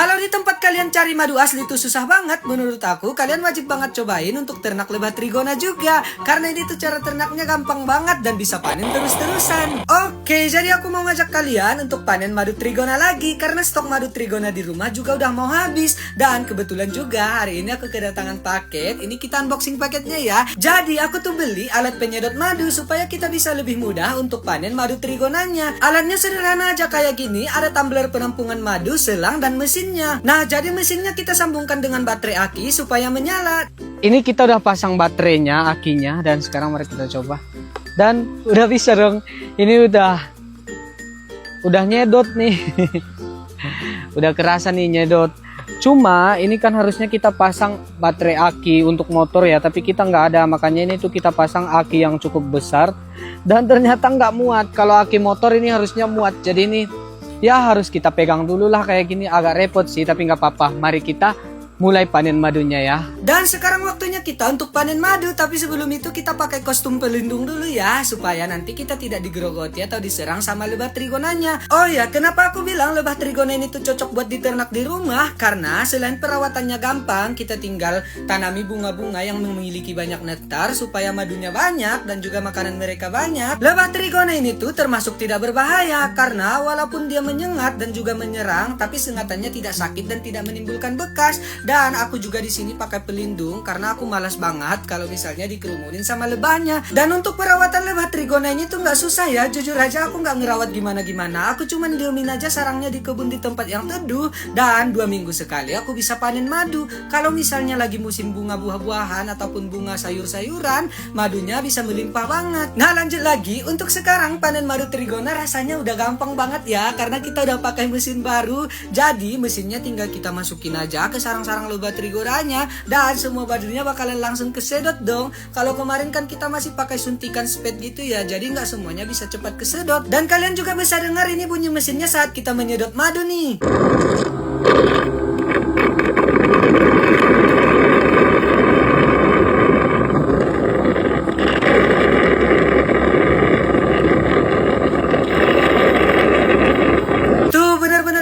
Kalau di tempat kalian cari madu asli itu susah banget, menurut aku kalian wajib banget cobain untuk ternak lebah trigona juga. Karena ini tuh cara ternaknya gampang banget dan bisa panen terus-terusan. Oke, jadi aku mau ngajak kalian untuk panen madu trigona lagi. Karena stok madu trigona di rumah juga udah mau habis. Dan kebetulan juga hari ini aku kedatangan paket. Ini kita unboxing paketnya ya. Jadi aku tuh beli alat penyedot madu supaya kita bisa lebih mudah untuk panen madu trigonanya. Alatnya sederhana aja kayak gini. Ada tumbler penampungan madu, selang, dan mesinnya. Nah, jadi mesinnya kita sambungkan dengan baterai aki supaya menyala. Ini kita udah pasang baterainya, akinya, dan sekarang mari kita coba. Dan udah bisa dong. Ini udah nyedot nih. Udah kerasa nih nyedot. Cuma ini kan harusnya kita pasang baterai aki untuk motor ya, tapi kita nggak ada, makanya ini tuh kita pasang aki yang cukup besar dan ternyata nggak muat. Kalau aki motor ini harusnya muat, jadi ini ya harus kita pegang dulu lah kayak gini, agak repot sih, tapi nggak apa-apa. Mari kita mulai panen madunya ya. Dan sekarang waktunya kita untuk panen madu. Tapi sebelum itu kita pakai kostum pelindung dulu ya, supaya nanti kita tidak digerogoti atau diserang sama lebah trigonanya. Oh ya, kenapa aku bilang lebah trigona ini tuh cocok buat diternak di rumah? Karena selain perawatannya gampang, kita tinggal tanami bunga-bunga yang memiliki banyak nektar supaya madunya banyak dan juga makanan mereka banyak. Lebah trigona ini tuh termasuk tidak berbahaya karena walaupun dia menyengat dan juga menyerang, tapi sengatannya tidak sakit dan tidak menimbulkan bekas. Dan aku juga di sini pakai pelindung karena aku malas banget kalau misalnya dikerumunin sama lebahnya. Dan untuk perawatan lebah trigona ini tuh nggak susah ya. Jujur aja aku nggak ngerawat gimana-gimana. Aku cuman diemin aja sarangnya di kebun di tempat yang teduh. Dan 2 minggu sekali aku bisa panen madu. Kalau misalnya lagi musim bunga buah-buahan ataupun bunga sayur-sayuran, madunya bisa melimpah banget. Nah, lanjut lagi. Untuk sekarang panen madu trigona rasanya udah gampang banget ya, karena kita udah pakai mesin baru. Jadi mesinnya tinggal kita masukin aja ke sarang-sarang lebah trigonanya dan semua madunya bakalan langsung kesedot dong. Kalau kemarin kan kita masih pakai suntikan spade gitu ya, jadi nggak semuanya bisa cepat kesedot. Dan kalian juga bisa dengar ini bunyi mesinnya saat kita menyedot madu nih.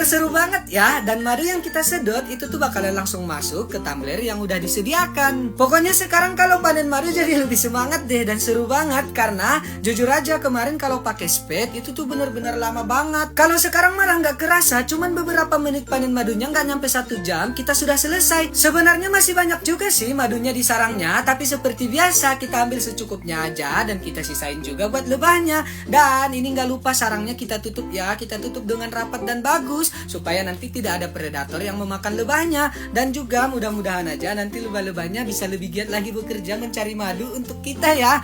Seru banget ya. Dan madu yang kita sedot itu tuh bakalan langsung masuk ke tumbler yang udah disediakan. Pokoknya sekarang kalau panen madu jadi lebih semangat deh dan seru banget. Karena jujur aja kemarin kalau pakai spade itu tuh bener-bener lama banget. Kalau sekarang malah nggak kerasa, cuman beberapa menit panen madunya, nggak nyampe 1 jam kita sudah selesai. Sebenarnya masih banyak juga sih madunya di sarangnya, tapi seperti biasa kita ambil secukupnya aja dan kita sisain juga buat lebahnya. Dan ini nggak lupa sarangnya kita tutup ya, kita tutup dengan rapat dan bagus supaya nanti tidak ada predator yang memakan lebahnya. Dan juga mudah-mudahan aja nanti lebah-lebahnya bisa lebih giat lagi bekerja mencari madu untuk kita ya.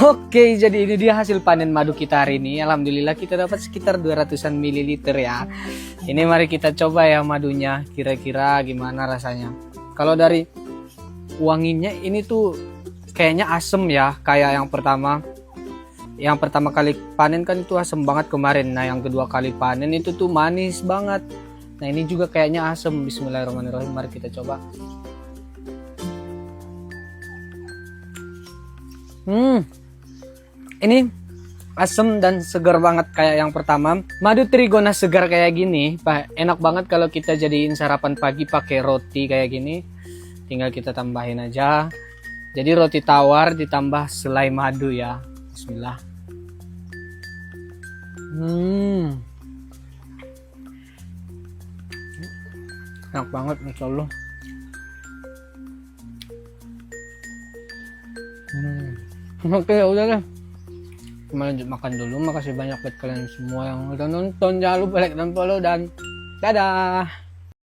Oke, jadi ini dia hasil panen madu kita hari ini. Alhamdulillah kita dapat sekitar 200-an mililiter ya. Ini mari kita coba ya madunya, kira-kira gimana rasanya. Kalau dari wanginya ini tuh kayaknya asem ya, kayak yang pertama. Yang pertama kali panen kan itu asem banget kemarin. Nah yang kedua kali panen itu tuh manis banget. Nah ini juga kayaknya asem. Bismillahirrahmanirrahim, mari kita coba. Ini asem dan segar banget kayak yang pertama. Madu trigona segar kayak gini enak banget kalau kita jadiin sarapan pagi pakai roti kayak gini. Tinggal kita tambahin aja. Jadi roti tawar ditambah selai madu ya. Bismillah. Enak banget, Masya Allah. Oke, udah deh. Kita lanjut makan dulu. Makasih banyak buat kalian semua yang udah nonton. Jangan lupa like dan follow dan dadah.